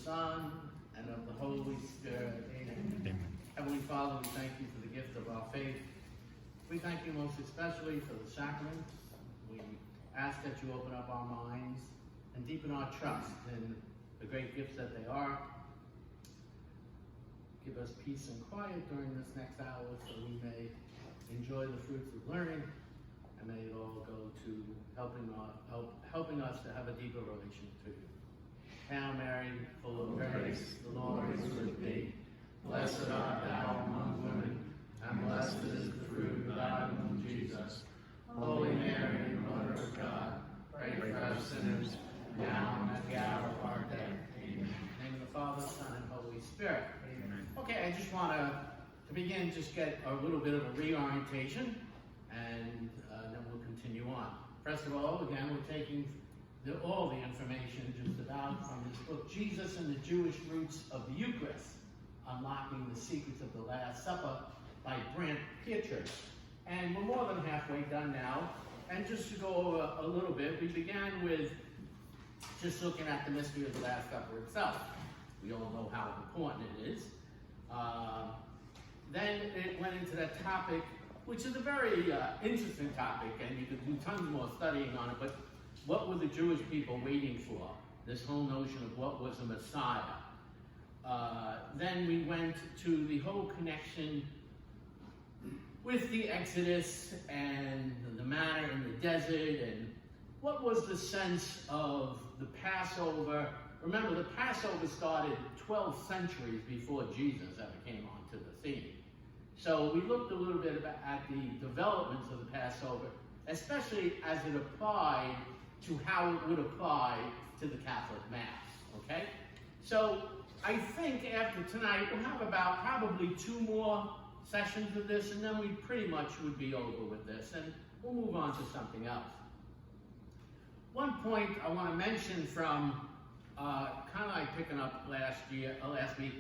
Son, and of the Holy Spirit. Amen. Amen. Heavenly Father, we thank you for the gift of our faith. We thank you most especially for the sacraments. We ask that you open up our minds and deepen our trust in the great gifts that they are. Give us peace and quiet during this next hour so we may enjoy the fruits of learning, and may it all go to helping us to have a deeper relation to you. Hail Mary, full of grace, the Lord is with thee. Blessed art thou among women, and blessed is the fruit of thy womb, Jesus. Holy Mary, Mother of God, pray for us sinners, now and at the hour of our death. Amen. In the name of the Father, Son, and Holy Spirit. Amen. Okay, I just want to begin, just get a little bit of a reorientation, and then we'll continue on. First of all, again, we're taking all the information just about from this book, Jesus and the Jewish Roots of the Eucharist, Unlocking the Secrets of the Last Supper by Brant Pietri. And we're more than halfway done now. And just to go over a little bit, we began with just looking at the mystery of the Last Supper itself. We all know how important it is. Then it went into that topic, which is a very interesting topic, and you could do tons more studying on it, but what were the Jewish people waiting for? This whole notion of what was a Messiah. Then we went to the whole connection with the Exodus and the manna in the desert, and what was the sense of the Passover. Remember, the Passover started 12 centuries before Jesus ever came onto the scene. So we looked a little bit at the developments of the Passover, especially as it applied to how it would apply to the Catholic Mass, okay? So I think after tonight, we'll have about probably 2 more sessions of this, and then we pretty much would be over with this, and we'll move on to something else. One point I want to mention from kind of like picking up last week,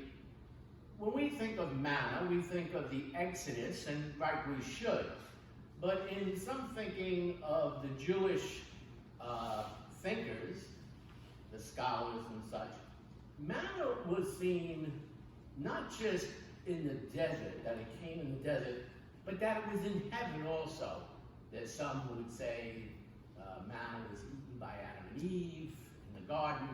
when we think of manna, we think of the Exodus, and right, we should. But in some thinking of the Jewish thinkers, the scholars and such, manna was seen not just in the desert, that it came in the desert, but that it was in heaven also. There's some who would say manna was eaten by Adam and Eve in the garden,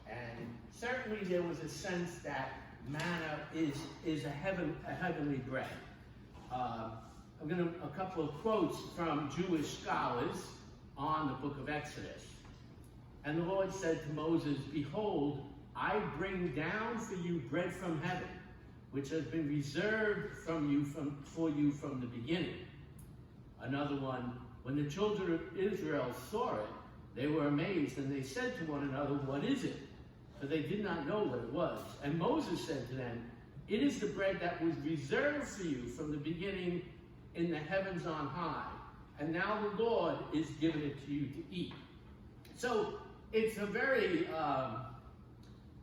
and certainly there was a sense that manna is a heavenly bread. I'm going to a couple of quotes from Jewish scholars on the book of Exodus. And the Lord said to Moses, "Behold, I bring down for you bread from heaven, which has been reserved for you from the beginning." Another one, when the children of Israel saw it, they were amazed, and they said to one another, "What is it?" For they did not know what it was. And Moses said to them, "It is the bread that was reserved for you from the beginning in the heavens on high. And now the Lord is giving it to you to eat." So it's a very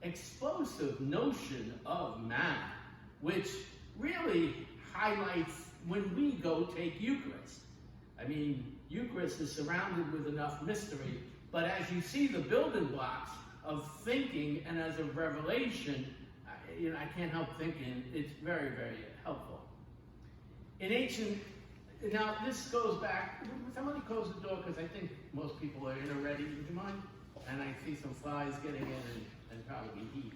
explosive notion of manna, which really highlights when we go take Eucharist. I mean, Eucharist is surrounded with enough mystery, but as you see the building blocks of thinking and as a revelation, I can't help thinking it's very, very helpful. In ancient, now this goes back, somebody close the door because I think most people are in already, would you mind? And I see some flies getting in and probably heat.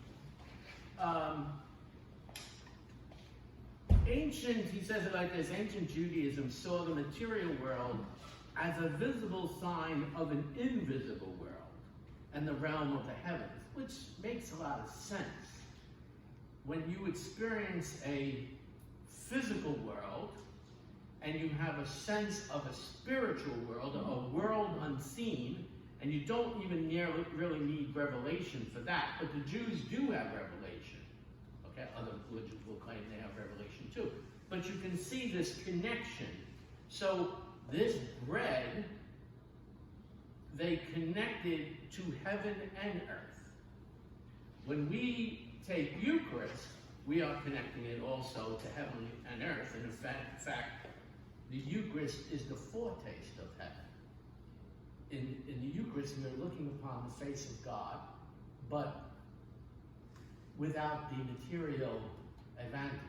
He says it like this, ancient Judaism saw the material world as a visible sign of an invisible world and the realm of the heavens, which makes a lot of sense. When you experience a physical world and you have a sense of a spiritual world, a world unseen, and you don't even really need revelation for that, but the Jews do have revelation. Okay, other religions will claim they have revelation too. But you can see this connection. So this bread, they connected to heaven and earth. When we take Eucharist, we are connecting it also to heaven and earth. And in fact, the Eucharist is the foretaste of heaven. In the Eucharist, we are looking upon the face of God, but without the material advantages.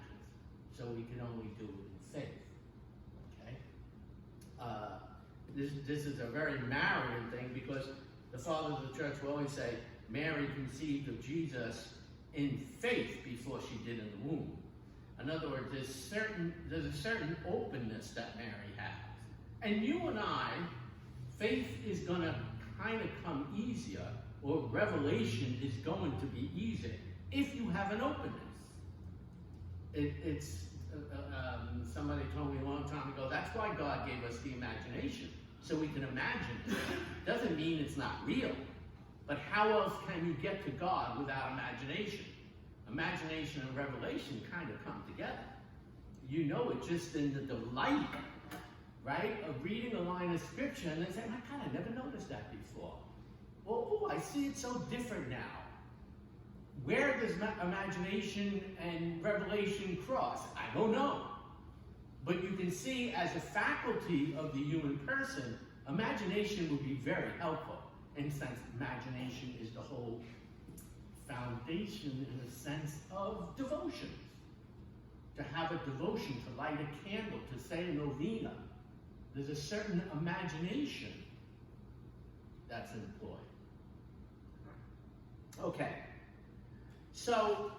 So we can only do it in faith. Okay? This is a very Marian thing, because the fathers of the church will always say, Mary conceived of Jesus in faith before she did in the womb. In other words, there's a certain openness that Mary has. And you and I, faith is going to kind of come easier, or revelation is going to be easier, if you have an openness. Somebody told me a long time ago, that's why God gave us the imagination, so we can imagine it. Doesn't mean it's not real, but how else can you get to God without imagination? Imagination and revelation kind of come together. You know it just in the delight, right, of reading a line of scripture and then saying, my God, I never noticed that before. Oh, I see it so different now. Where does imagination and revelation cross? I don't know. But you can see, as a faculty of the human person, imagination would be very helpful. In a sense, imagination is the whole foundation, in a sense, of devotions. To have a devotion, to light a candle, to say a novena, there's a certain imagination that's employed. Okay. So,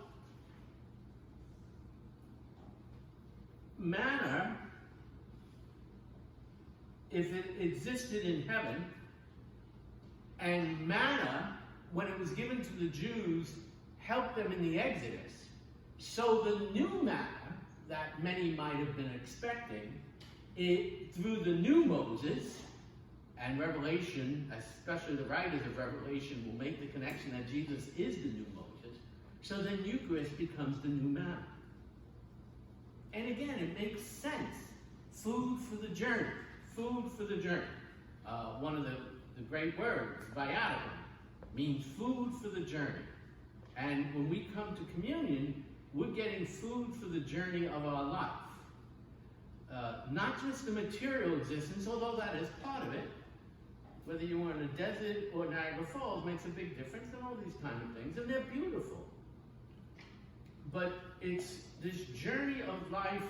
manna, if it existed in heaven, and manna, when it was given to the Jews, helped them in the Exodus, so the new manna that many might have been expecting, through the new Moses, and Revelation, especially the writers of Revelation, will make the connection that Jesus is the new Moses. So then Eucharist becomes the new manna. And again, it makes sense. Food for the journey. Food for the journey. One of the great words, viaticum, means food for the journey. And when we come to communion, we're getting food for the journey of our life. Not just the material existence, although that is part of it. Whether you are in a desert or Niagara Falls makes a big difference, and all these kind of things, and they're beautiful. But it's this journey of life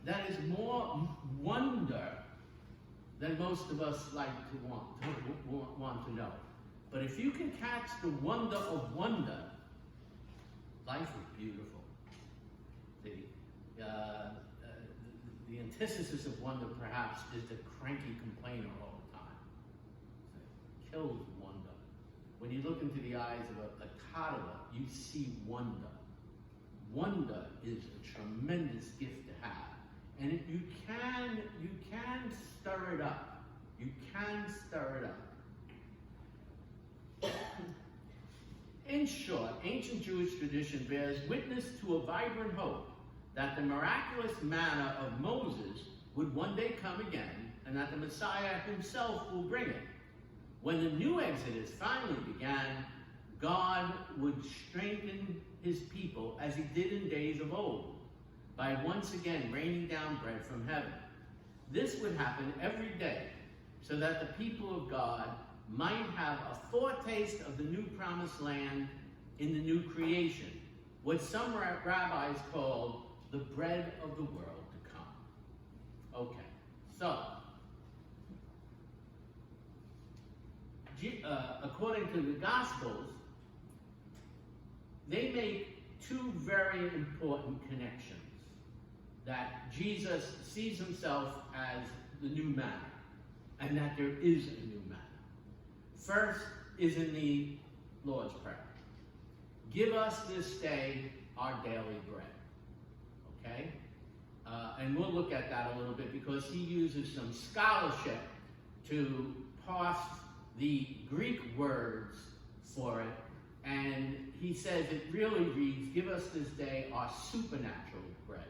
that is more wonder than most of us like to want to know. But if you can catch the wonder of wonder, life is beautiful. The antithesis of wonder, perhaps, is the cranky complainer all the time. It kills wonder. When you look into the eyes of a toddler, you see wonder. Wonder is a tremendous gift to have. And you can stir it up. You can stir it up. In short, ancient Jewish tradition bears witness to a vibrant hope that the miraculous manna of Moses would one day come again, and that the Messiah himself will bring it. When the new Exodus finally began, God would strengthen his people as he did in days of old, by once again raining down bread from heaven. This would happen every day, so that the people of God might have a foretaste of the new promised land in the new creation, what some rabbis called the bread of the world to come. Okay, so, according to the Gospels, they make two very important connections. That Jesus sees himself as the new manna, and that there is a new manna. First is in the Lord's Prayer. Give us this day our daily bread. Okay? And we'll look at that a little bit, because he uses some scholarship to parse the Greek words for it. And he says it really reads, give us this day our supernatural bread,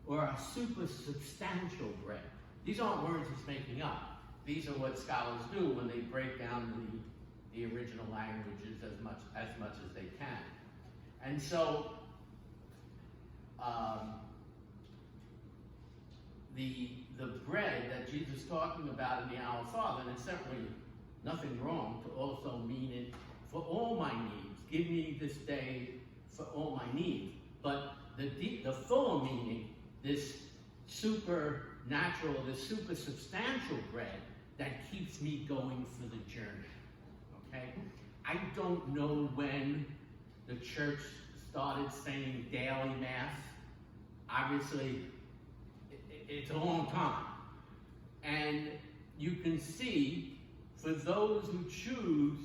or our super substantial bread. These aren't words he's making up. These are what scholars do when they break down the original languages as much as they can. And so, the bread that Jesus is talking about in the Our Father, and it's certainly nothing wrong to also mean it for all my needs. Give me this day for all my needs. But the fuller meaning, this supernatural, this super substantial bread that keeps me going for the journey. Okay? I don't know when the church started saying daily mass. Obviously, it's a long time. And you can see, for those who choose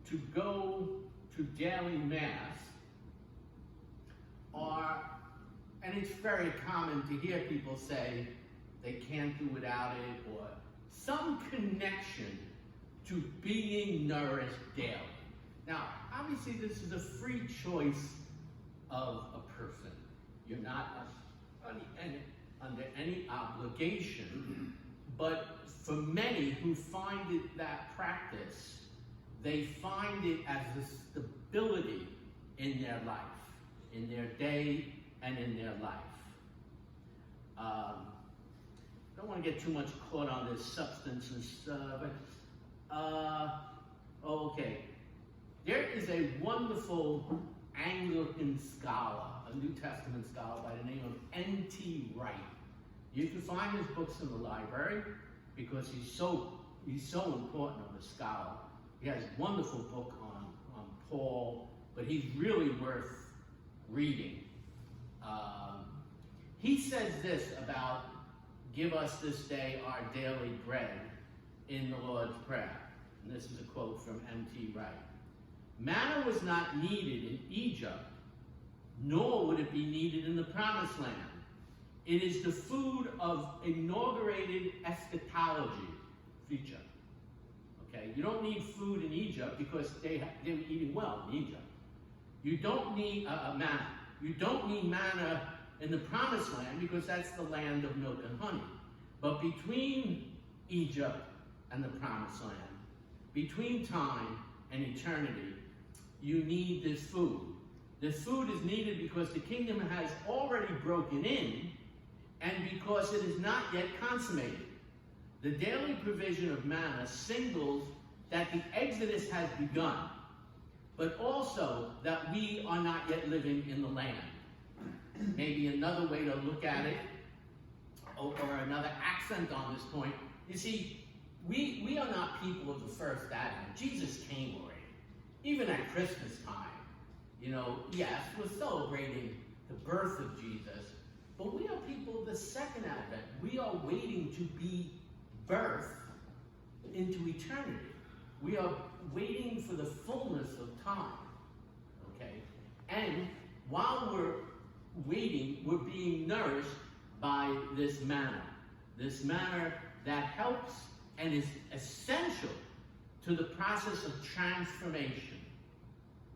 to go to daily mass, and it's very common to hear people say they can't do without it, or some connection to being nourished daily. Now, obviously, this is a free choice of a person. You're not under any obligation, but for many who find it that practice, they find it as a stability in their life, in their day and in their life. Don't want to get too much caught on this substance and stuff, but okay. There is a wonderful Anglican scholar, a New Testament scholar by the name of N.T. Wright. You can find his books in the library because he's so important of a scholar. He has a wonderful book on Paul, but he's really worth reading. He says this about, "Give us this day our daily bread," in the Lord's Prayer. And this is a quote from N.T. Wright. "Manna was not needed in Egypt, nor would it be needed in the Promised Land. It is the food of inaugurated eschatology, future. Okay, you don't need food in Egypt because they were eating well in Egypt. You don't need manna. You don't need manna in the Promised Land because that's the land of milk and honey. But between Egypt and the Promised Land, between time and eternity, you need this food. This food is needed because the kingdom has already broken in and because it is not yet consummated. The daily provision of manna signals that the Exodus has begun, but also that we are not yet living in the land." Maybe another way to look at it, or another accent on this point, you see, we are not people of the first advent. Jesus came already. Even at Christmas time, yes, we're celebrating the birth of Jesus, but we are people of the second advent. We are waiting to be birthed into eternity. We are waiting for the fullness of time, okay? And while we're waiting, we're being nourished by this manna that helps and is essential to the process of transformation.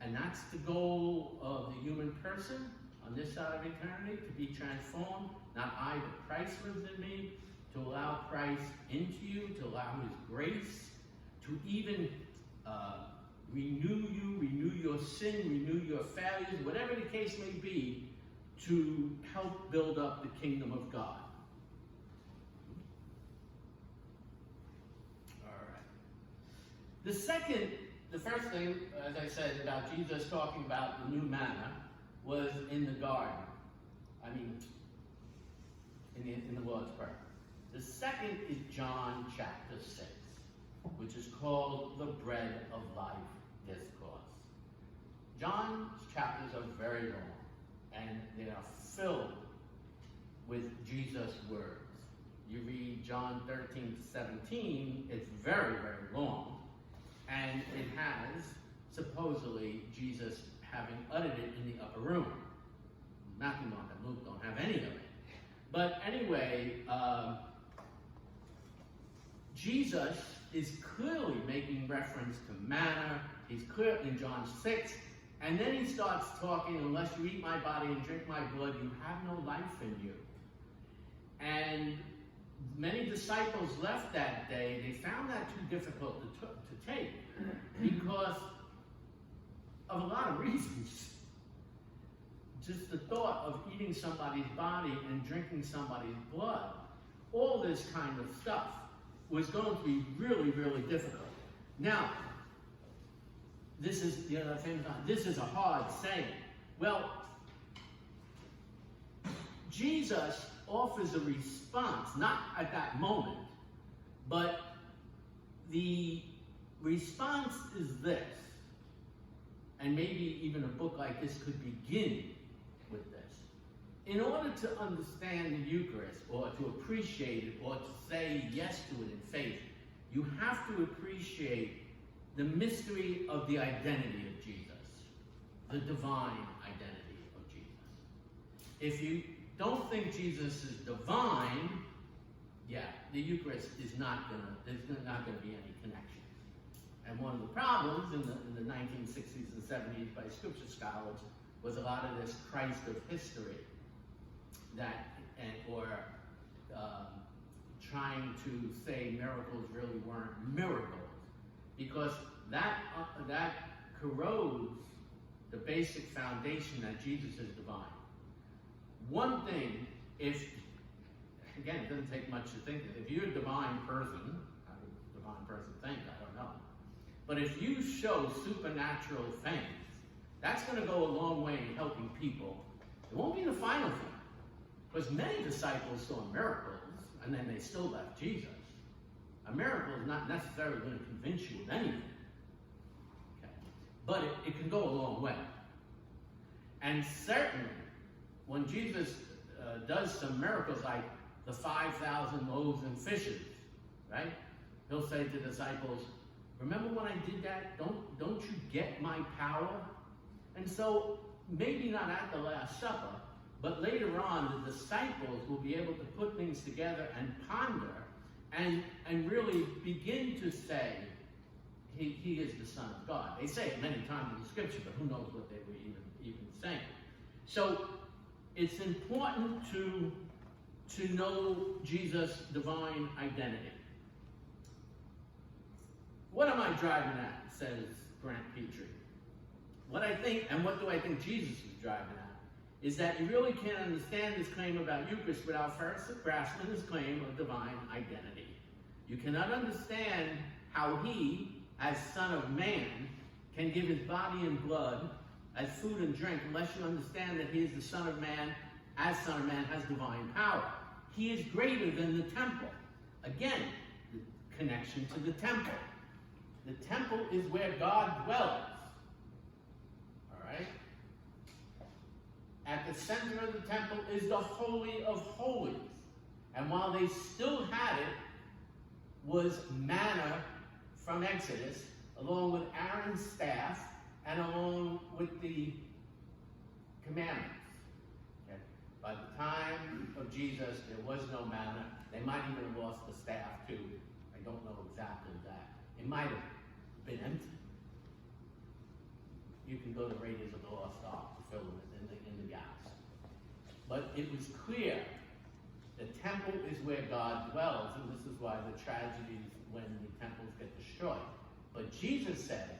And that's the goal of the human person on this side of eternity, to be transformed. Not I, but Christ lives in me, to allow Christ into you, to allow his grace, to even renew your sin, renew your failures, whatever the case may be, to help build up the kingdom of God. All right. The first thing, as I said, about Jesus talking about the new manna was in the garden. I mean, in the Lord's Prayer. The second is John chapter 6, which is called the Bread of Life Discourse. John's chapters are very long, and they are filled with Jesus' words. You read John 13-17, it's very, very long, and it has, supposedly, Jesus having uttered it in the upper room. Matthew, Mark, and Luke don't have any of it. But anyway, Jesus is clearly making reference to manna. He's clear in John 6. And then he starts talking, unless you eat my body and drink my blood, you have no life in you. And many disciples left that day. They found that too difficult to take because of a lot of reasons. Just the thought of eating somebody's body and drinking somebody's blood, all this kind of stuff was going to be really, really difficult. Now, this is the other thing. This is a hard saying. Well, Jesus offers a response, not at that moment, but the response is this, and maybe even a book like this could begin with this. In order to understand the Eucharist, or to appreciate it, or to say yes to it in faith, you have to appreciate the mystery of the identity of Jesus, the divine identity of Jesus. If you don't think Jesus is divine, the Eucharist is there's not gonna be any connection. And one of the problems in the 1960s and 70s by scripture scholars was a lot of this Christ of history trying to say miracles really weren't miracles, because that corrodes the basic foundation that Jesus is divine. One thing, again, it doesn't take much to think that if you're a divine person, how does a divine person think? I don't know. But if you show supernatural things, that's going to go a long way in helping people. It won't be the final thing, because many disciples saw miracles, and then they still left Jesus. A miracle is not necessarily going to convince you of anything. Okay. But it can go a long way. And certainly, when Jesus does some miracles like the 5,000 loaves and fishes, right? He'll say to the disciples, remember when I did that? Don't you get my power? And so, maybe not at the Last Supper, but later on, the disciples will be able to put things together and ponder and really begin to say, he is the Son of God. They say it many times in the scripture, but who knows what they were even saying. So it's important to know Jesus' divine identity. What am I driving at, says Grant Petrie. What I think, and what do I think Jesus is driving at, is that you really can't understand his claim about Eucharist without first grasping his claim of divine identity. You cannot understand how he, as Son of Man, can give his body and blood as food and drink unless you understand that he is the Son of Man, as Son of Man, has divine power. He is greater than the temple. Again, the connection to the temple. The temple is where God dwells. All right? At the center of the temple is the Holy of Holies. And while they still had it, was manna from Exodus, along with Aaron's staff, and along with the commandments. Okay? By the time of Jesus, there was no manna. They might even have lost the staff too. I don't know exactly that. It might have been empty. You can go to Raiders of the Lost Ark to fill in the gaps. But it was clear the temple is where God dwells, and this is why the tragedies when the temples get destroyed. But Jesus said,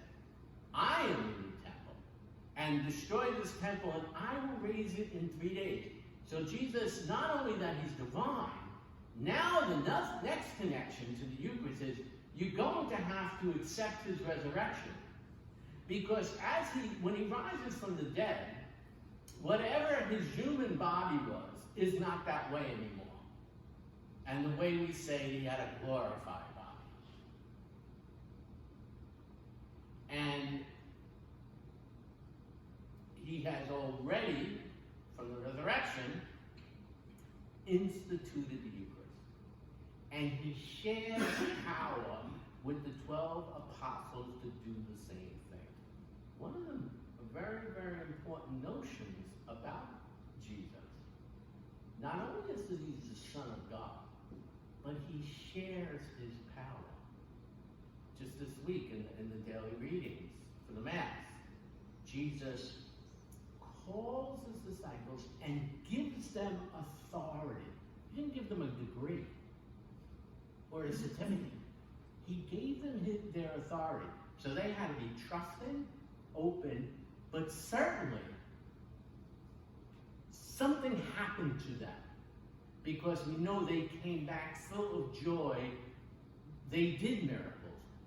I am the new temple, and destroy this temple, and I will raise it in 3 days. So Jesus, not only that he's divine, now the next connection to the Eucharist is you're going to have to accept his resurrection. Because when he rises from the dead, whatever his human body was, is not that way anymore. And the way we say he had a glorified body. And he has already, from the resurrection, instituted the Eucharist. And he shares power with the 12 apostles to do the same thing. One of the very, very important notions about Jesus, not only is that he's the Son of God, but he shares his power. Just this week in the daily readings for the Mass, Jesus calls his disciples and gives them authority. He didn't give them a degree or a certificate. He gave them their authority. So they had to be trusting, open, but certainly something happened to them. Because we know they came back full of joy. They did miracles.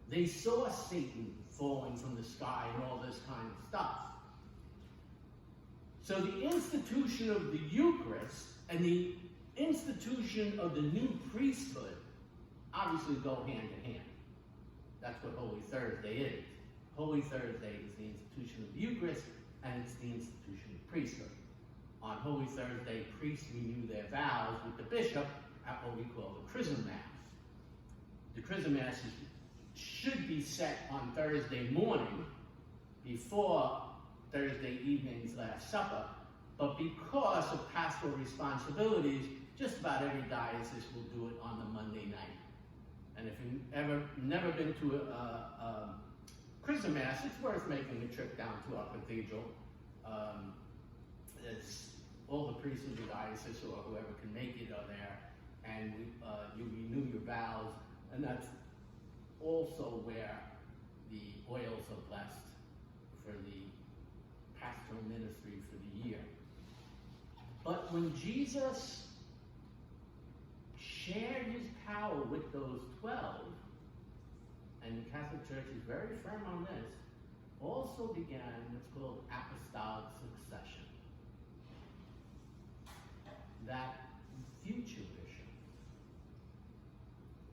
They saw Satan falling from the sky and all this kind of stuff. So the institution of the Eucharist and the institution of the new priesthood obviously go hand in hand. That's what Holy Thursday is. Holy Thursday is the institution of the Eucharist, and it's the institution of priesthood. On Holy Thursday, priests renew their vows with the bishop at what we call the Chrism Mass. The Chrism Mass should be set on Thursday morning before Thursday evening's Last Supper, but because of pastoral responsibilities, just about every diocese will do it on the Monday night. And if you've never been to a Chrism Mass, it's worth making a trip down to our cathedral. It's all the priests of the diocese or whoever can make it are there, and you renew your vows, and that's also where the oils are blessed for the pastoral ministry for the year. But when Jesus shared his power with those 12, and the Catholic Church is very firm on this, also began what's called apostolic succession. That future bishop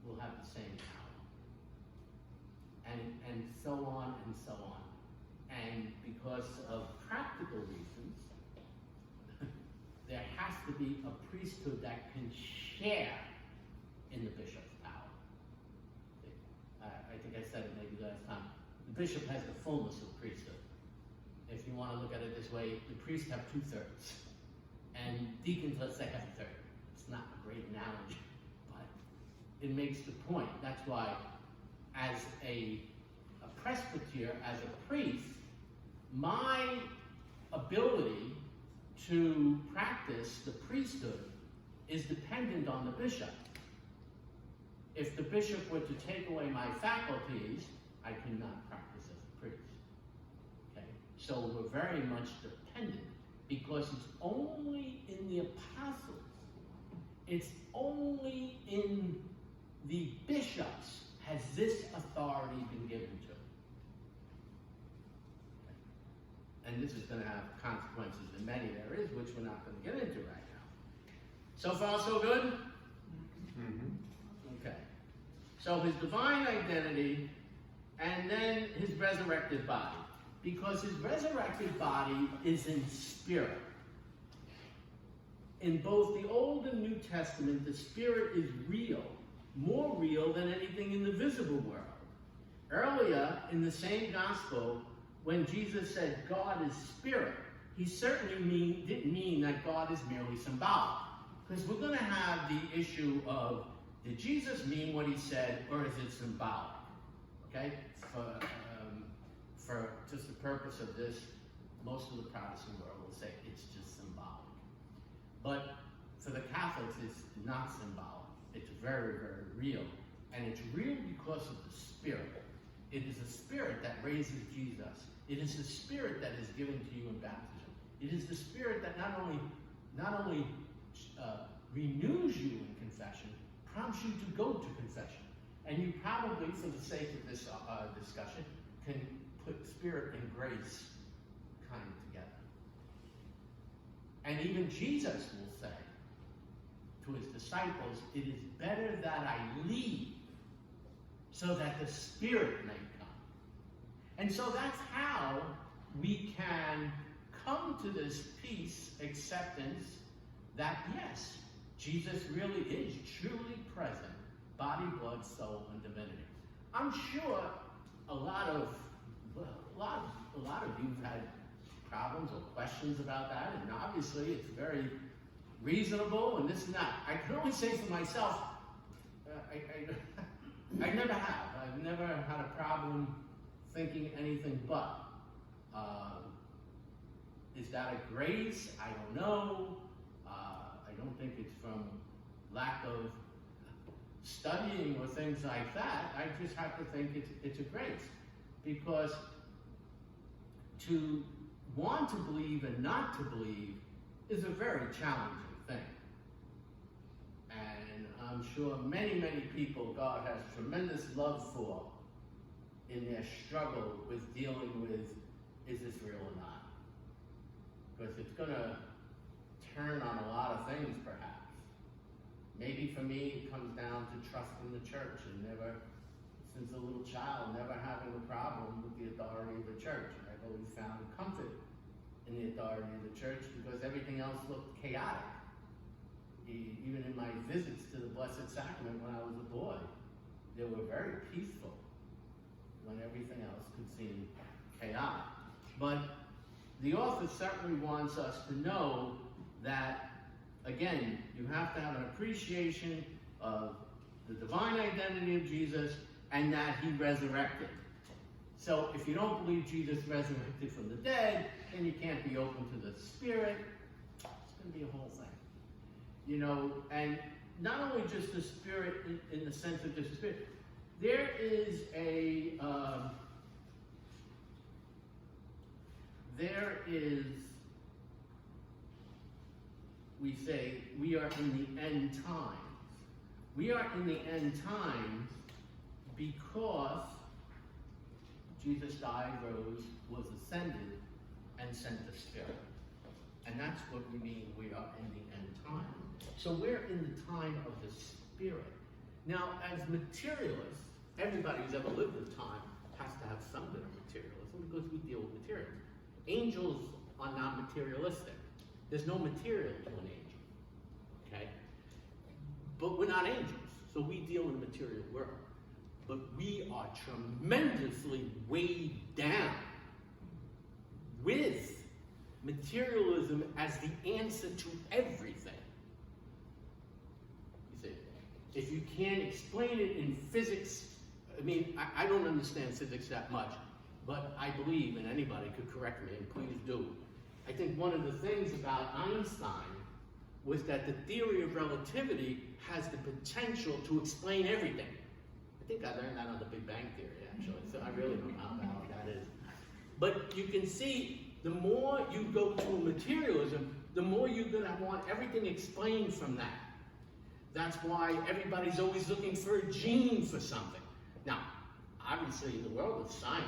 will have the same power. And so on and so on. And because of practical reasons, there has to be a priesthood that can share in the bishop's power. I think I said it maybe last time. The bishop has the fullness of priesthood. If you want to look at it this way, the priests have 2/3. And deacons, let's say, have 1/3. It's not a great analogy, but it makes the point. That's why, as a presbyter, as a priest, my ability to practice the priesthood is dependent on the bishop. If the bishop were to take away my faculties, I cannot practice as a priest. Okay? So we're very much dependent, because it's only in the apostles, it's only in the bishops has this authority been given to. And this is going to have consequences in many areas, which we're not going to get into right now. So far, so good? Okay. So his divine identity, and then his resurrected body. Because his resurrected body is in spirit. In both the Old and New Testament, the spirit is real, more real than anything in the visible world. Earlier in the same gospel, when Jesus said God is spirit, he certainly didn't mean that God is merely symbolic. Because we're going to have the issue of, did Jesus mean what he said, or is it symbolic? Okay? For just the purpose of this, most of the Protestant world will say it's just symbolic. But for the Catholics, it's not symbolic. It's very, very real. And it's real because of the Spirit. It is the Spirit that raises Jesus. It is the Spirit that is given to you in baptism. It is the Spirit that not only renews you in confession, prompts you to go to confession. And you probably, for the sake of this discussion, can put spirit and grace kind of together. And even Jesus will say to his disciples, it is better that I leave so that the Spirit may come. And so that's how we can come to this peace, acceptance, that yes, Jesus really is truly present, body, blood, soul, and divinity. I'm sure a lot of you have had problems or questions about that, and obviously it's very reasonable and this and that. I can only say for myself, I never have. I've never had a problem thinking anything but. Is that a grace? I don't know. I don't think it's from lack of studying or things like that. I just have to think it's a grace. Because to want to believe and not to believe is a very challenging thing. And I'm sure many, many people God has tremendous love for in their struggle with dealing with, is this real or not? because it's going to turn on a lot of things, perhaps. Maybe for me, it comes down to trusting the church and never, since a little child, never having a problem with the authority of the church. I've always found comfort in the authority of the church because everything else looked chaotic. Even in my visits to the Blessed Sacrament when I was a boy, they were very peaceful when everything else could seem chaotic. But the author certainly wants us to know that, again, you have to have an appreciation of the divine identity of Jesus and that he resurrected. So if you don't believe Jesus resurrected from the dead, then you can't be open to the Spirit. It's going to be a whole thing. You know, and not only just the Spirit in the sense of just the Spirit, there is we say, we are in the end times. We are in the end times because Jesus died, rose, was ascended, and sent the Spirit. And that's what we mean we are in the end time. So we're in the time of the Spirit. Now, as materialists, everybody who's ever lived in time has to have some bit of materialism because we deal with materials. Angels are not materialistic. There's no material to an angel, okay? But we're not angels, so we deal in the material world. But we are tremendously weighed down with materialism as the answer to everything. You see, if you can't explain it in physics, I mean, I don't understand physics that much, but I believe, and anybody could correct me, and please do. I think one of the things about Einstein was that the theory of relativity has the potential to explain everything. I think I learned that on the Big Bang Theory, actually, so I really don't know how valid that is. But you can see, the more you go to materialism, the more you're going to want everything explained from that. That's why everybody's always looking for a gene for something. Now, obviously, in the world of science,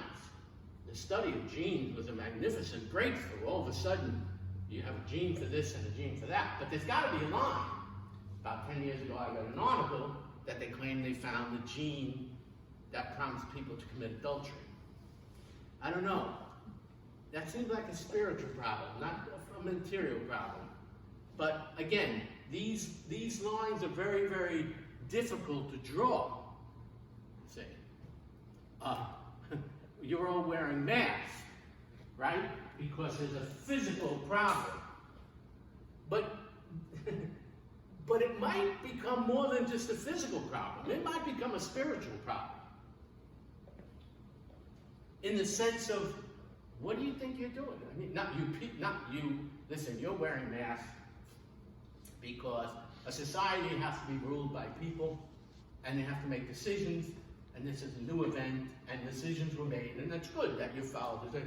the study of genes was a magnificent breakthrough. All of a sudden, you have a gene for this and a gene for that. But there's got to be a line. About 10 years ago, I read an article that they claimed they found the gene that prompts people to commit adultery. I don't know. That seems like a spiritual problem, not a material problem. But again, these lines are very, very difficult to draw. See, you're all wearing masks, right? Because there's a physical problem. But it might become more than just a physical problem. It might become a spiritual problem. In the sense of, what do you think you're doing? I mean, not you. Listen, you're wearing masks because a society has to be ruled by people, and they have to make decisions, and this is a new event, and decisions were made, and that's good that you follow this.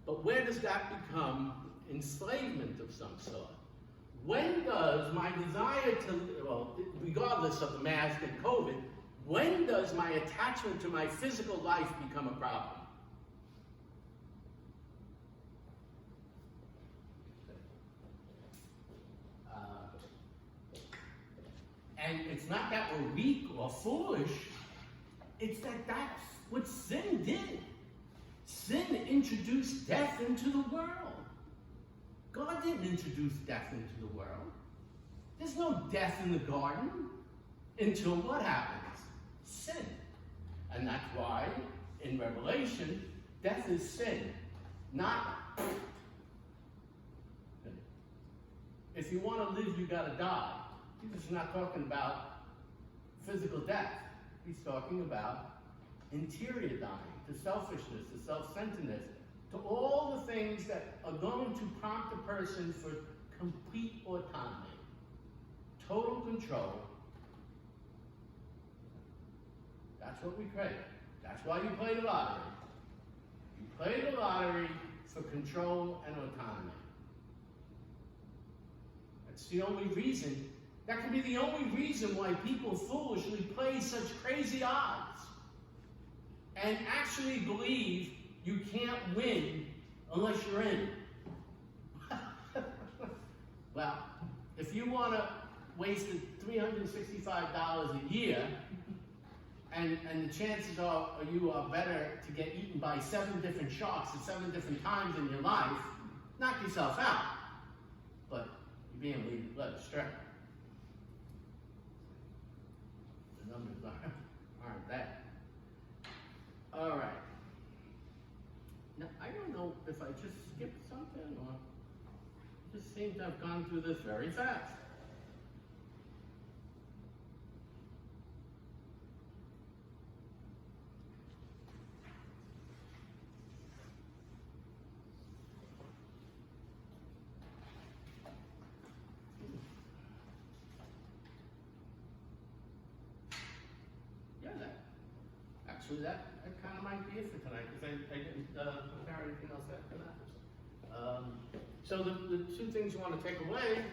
But where does that become enslavement of some sort? When does my desire to, well, regardless of the mask and COVID, when does my attachment to my physical life become a problem? And it's not that we're weak or foolish, it's that that's what sin did. Sin introduced death into the world. God didn't introduce death into the world. There's no death in the garden until what happens? Sin. And that's why, in Revelation, death is sin, not... If you want to live, you got to die. Jesus is not talking about physical death. He's talking about interior dying, to selfishness, to self-centeredness, to all the things that are going to prompt a person for complete autonomy, total control. That's what we crave. That's why you play the lottery. You play the lottery for control and autonomy. That's the only reason. That could be the only reason why people foolishly play such crazy odds and actually believe you can't win unless you're in. Well, if you want to waste $365 a year, and the chances are you are better to get eaten by 7 different sharks at 7 different times in your life, knock yourself out. But you're being led astray. The numbers aren't bad. All right. Now, I don't know if I just skipped something or just seem to have gone through this very fast. Yeah, actually that kind of might be it for tonight, because I didn't prepare anything else after that. So the 2 things you want to take away,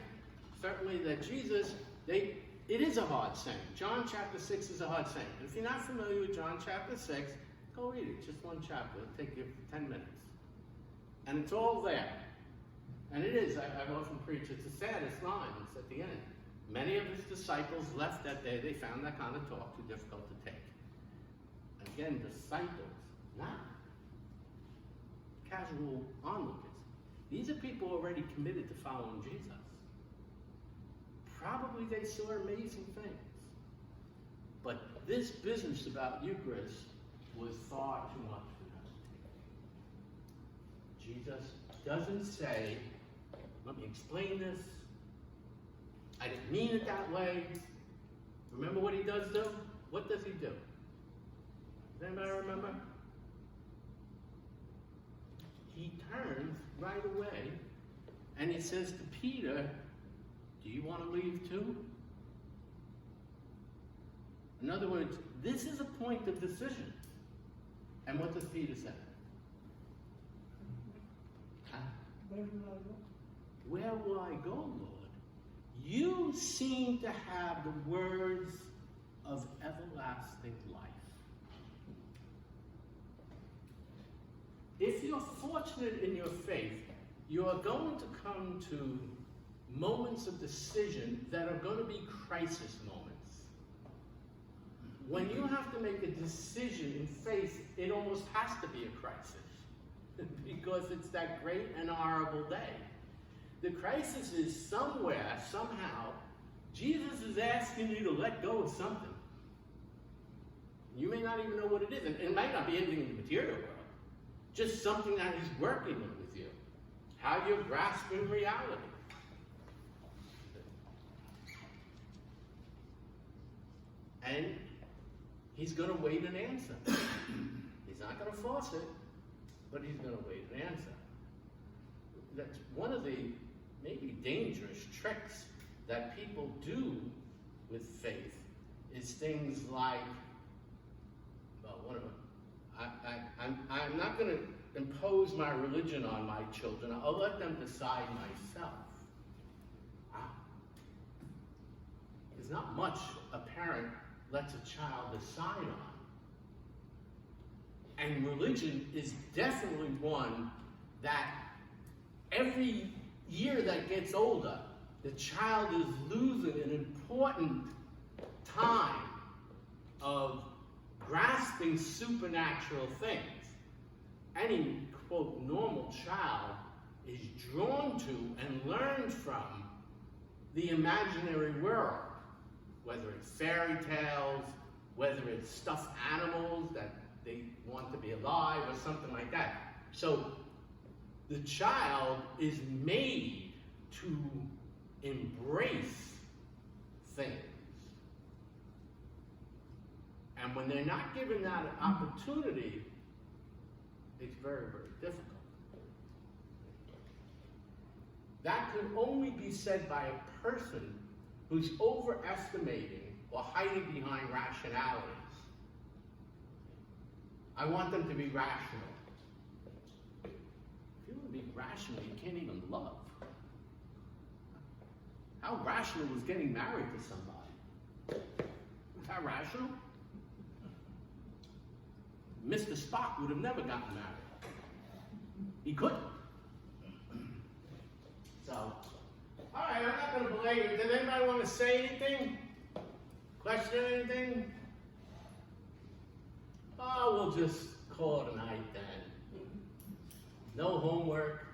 certainly that Jesus, it is a hard saying. John chapter 6 is a hard saying. And if you're not familiar with John chapter 6, go read it, just 1 chapter, it'll take you 10 minutes. And it's all there. And it is, I've often preached, it's the saddest line, it's at the end. Many of his disciples left that day, they found that kind of talk too difficult to take. Again, disciples, not casual onlookers. These are people already committed to following Jesus. Probably they saw amazing things. But this business about Eucharist was far too much for them. Jesus doesn't say, let me explain this. I didn't mean it that way. Remember what he does do? What does he do? Does anybody remember? He turns right away and he says to Peter, do you want to leave too? In other words, this is a point of decision. And what does Peter say? Where will I go, Lord? You seem to have the words of everlasting life. If you're fortunate in your faith, you are going to come to moments of decision that are going to be crisis moments. When you have to make a decision in faith, it almost has to be a crisis because it's that great and horrible day. The crisis is somewhere, somehow, Jesus is asking you to let go of something. You may not even know what it is, and it might not be anything in the material world. Just something that he's working with you. How you're grasping reality. And he's going to wait an answer. He's not going to force it, but he's going to wait an answer. That's one of the maybe dangerous tricks that people do with faith is things like, well, one of them, I'm not going to impose my religion on my children. I'll let them decide myself. Wow. There's not much a parent lets a child decide on. And religion is definitely one that every year that gets older, the child is losing an important time of grasping supernatural things. Any, quote, normal child is drawn to and learns from the imaginary world, whether it's fairy tales, whether it's stuffed animals that they want to be alive or something like that. So the child is made to embrace things. And when they're not given that opportunity, it's very, very difficult. That can only be said by a person who's overestimating or hiding behind rationalities. I want them to be rational. If you want to be rational, you can't even love. How rational was getting married to somebody? Is that rational? Mr. Spock would have never gotten married. He couldn't. So, all right. Okay, does anybody want to say anything? Question anything? Oh, we'll just call it a night then. No homework,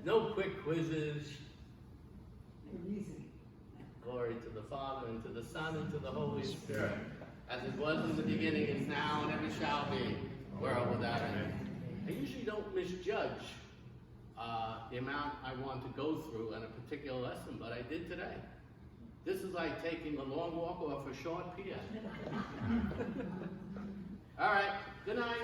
no quick quizzes. Glory to the Father, and to the Son, and to the Holy Spirit, as it was in the beginning, is now, and ever shall be, world without end. I usually don't misjudge the amount I want to go through in a particular lesson, but I did today. This is like taking a long walk off a short pier. All right, good night.